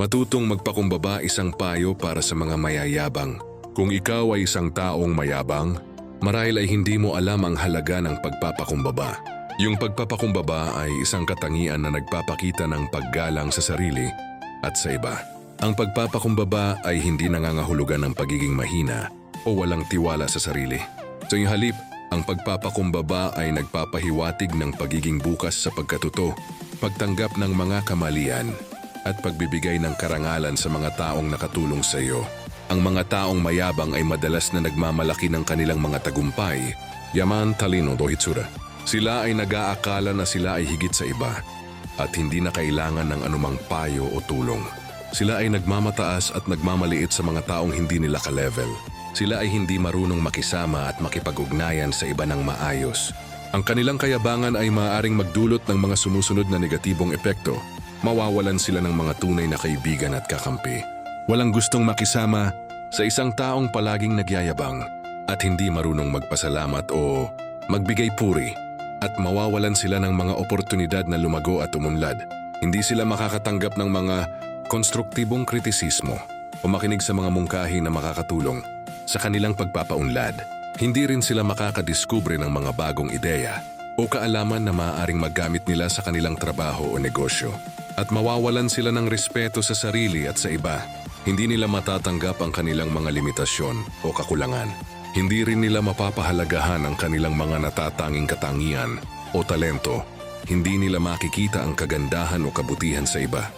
Matutong magpakumbaba isang payo para sa mga mayayabang. Kung ikaw ay isang taong mayabang, marahil ay hindi mo alam ang halaga ng pagpapakumbaba. Yung pagpapakumbaba ay isang katangian na nagpapakita ng paggalang sa sarili at sa iba. Ang pagpapakumbaba ay hindi nangangahulugan ng pagiging mahina o walang tiwala sa sarili. Sa halip, ang pagpapakumbaba ay nagpapahiwatig ng pagiging bukas sa pagkatuto, pagtanggap ng mga kamalian, at pagbibigay ng karangalan sa mga taong nakatulong sa iyo. Ang mga taong mayabang ay madalas na nagmamalaki ng kanilang mga tagumpay, yaman, talino o hitsura. Sila ay nag-aakala na sila ay higit sa iba at hindi na kailangan ng anumang payo o tulong. Sila ay nagmamataas at nagmamaliit sa mga taong hindi nila ka-level. Sila ay hindi marunong makisama at makipag-ugnayan sa iba ng maayos. Ang kanilang kayabangan ay maaaring magdulot ng mga sumusunod na negatibong epekto. Mawawalan sila ng mga tunay na kaibigan at kakampi. Walang gustong makisama sa isang taong palaging nagyayabang at hindi marunong magpasalamat o magbigay puri, at mawawalan sila ng mga oportunidad na lumago at umunlad. Hindi sila makakatanggap ng mga konstruktibong kritisismo o makinig sa mga mungkahi na makakatulong sa kanilang pagpapaunlad. Hindi rin sila makakadiskubre ng mga bagong ideya o kaalaman na maaaring maggamit nila sa kanilang trabaho o negosyo. At mawawalan sila ng respeto sa sarili at sa iba. Hindi nila matatanggap ang kanilang mga limitasyon o kakulangan. Hindi rin nila mapapahalagahan ang kanilang mga natatanging katangian o talento. Hindi nila makikita ang kagandahan o kabutihan sa iba.